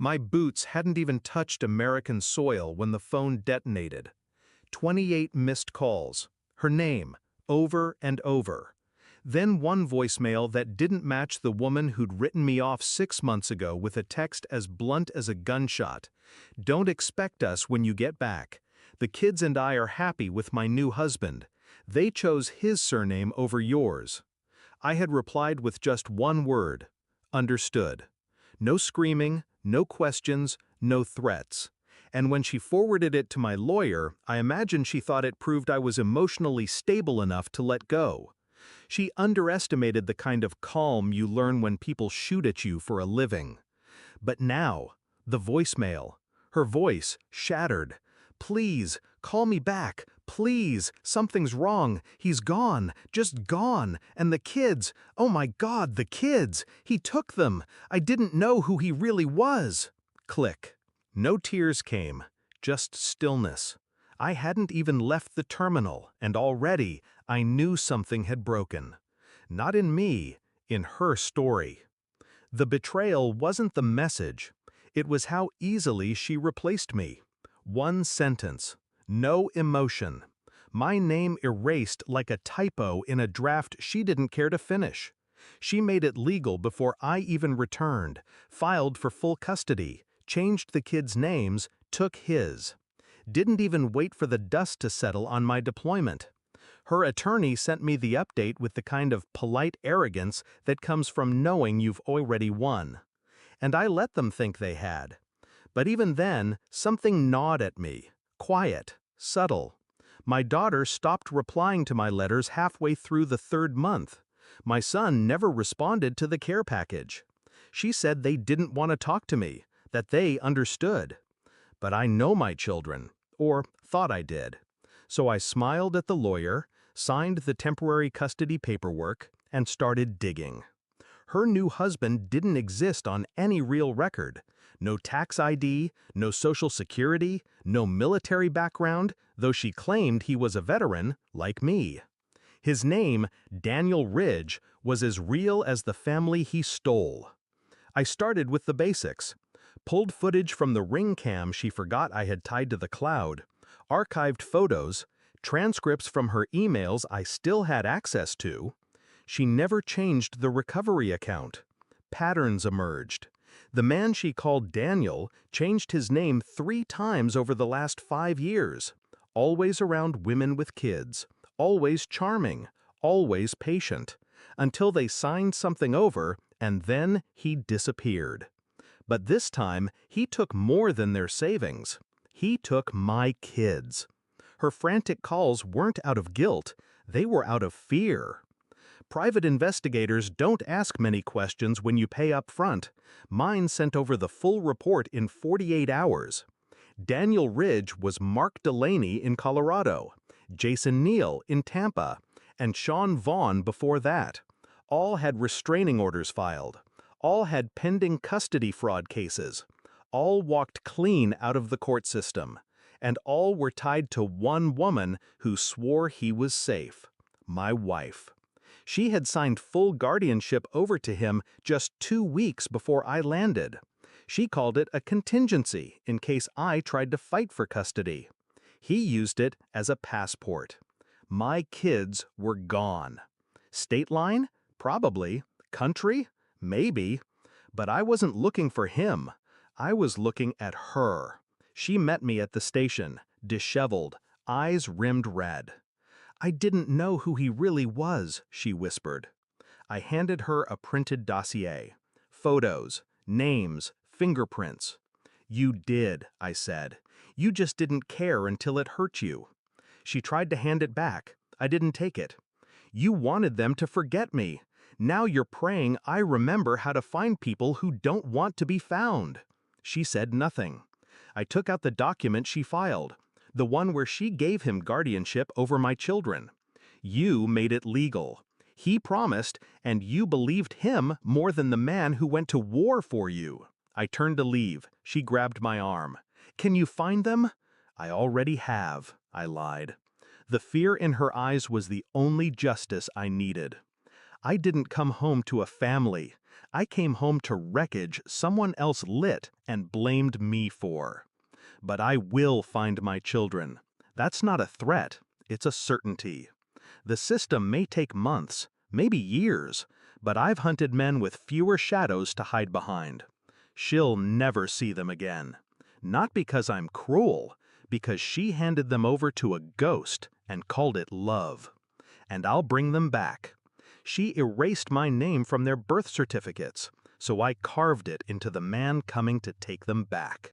My boots hadn't even touched American soil when the phone detonated. 28 missed calls. Her name, over and over. Then one voicemail that didn't match the woman who'd written me off 6 months ago with a text as blunt as a gunshot. Don't expect us when you get back. The kids and I are happy with my new husband. They chose his surname over yours. I had replied with just one word. Understood. No screaming, no questions, no threats. And when she forwarded it to my lawyer, I imagine she thought it proved I was emotionally stable enough to let go. She underestimated the kind of calm you learn when people shoot at you for a living. But now, the voicemail, her voice shattered. Please, call me back. Please, something's wrong. He's gone, just gone. And the kids, oh my God, the kids. He took them. I didn't know who he really was. Click. No tears came, just stillness. I hadn't even left the terminal, and already I knew something had broken. Not in me, in her story. The betrayal wasn't the message. It was how easily she replaced me. One sentence. No emotion. My name erased like a typo in a draft she didn't care to finish. She made it legal before I even returned, filed for full custody, changed the kids' names, took his. Didn't even wait for the dust to settle on my deployment. Her attorney sent me the update with the kind of polite arrogance that comes from knowing you've already won. And I let them think they had. But even then, something gnawed at me. Quiet, subtle. My daughter stopped replying to my letters halfway through the 3rd month. My son never responded to the care package. She said they didn't want to talk to me, that they understood. But I know my children, or thought I did. So I smiled at the lawyer, signed the temporary custody paperwork, and started digging. Her new husband didn't exist on any real record. No tax ID, no social security, no military background, though she claimed he was a veteran, like me. His name, Daniel Ridge, was as real as the family he stole. I started with the basics. Pulled footage from the Ring cam she forgot I had tied to the cloud, archived photos, transcripts from her emails I still had access to. She never changed the recovery account. Patterns emerged. The man she called Daniel changed his name 3 times over the last 5 years. Always around women with kids. Always charming. Always patient. Until they signed something over, and then he disappeared. But this time, he took more than their savings. He took my kids. Her frantic calls weren't out of guilt. They were out of fear. Private investigators don't ask many questions when you pay up front. Mine sent over the full report in 48 hours. Daniel Ridge was Mark Delaney in Colorado, Jason Neal in Tampa, and Sean Vaughn before that. All had restraining orders filed. All had pending custody fraud cases. All walked clean out of the court system. And all were tied to one woman who swore he was safe. My wife. She had signed full guardianship over to him just 2 weeks before I landed. She called it a contingency in case I tried to fight for custody. He used it as a passport. My kids were gone. State line? Probably. Country? Maybe. But I wasn't looking for him. I was looking at her. She met me at the station, disheveled, eyes rimmed red. I didn't know who he really was, she whispered. I handed her a printed dossier. Photos, names, fingerprints. You did, I said. You just didn't care until it hurt you. She tried to hand it back. I didn't take it. You wanted them to forget me. Now you're praying I remember how to find people who don't want to be found. She said nothing. I took out the document she filed, the one where she gave him guardianship over my children. You made it legal. He promised, and you believed him more than the man who went to war for you. I turned to leave. She grabbed my arm. Can you find them? I already have, I lied. The fear in her eyes was the only justice I needed. I didn't come home to a family. I came home to wreckage someone else lit and blamed me for. But I will find my children. That's not a threat, it's a certainty. The system may take months, maybe years, but I've hunted men with fewer shadows to hide behind. She'll never see them again. Not because I'm cruel, because she handed them over to a ghost and called it love. And I'll bring them back. She erased my name from their birth certificates, so I carved it into the man coming to take them back.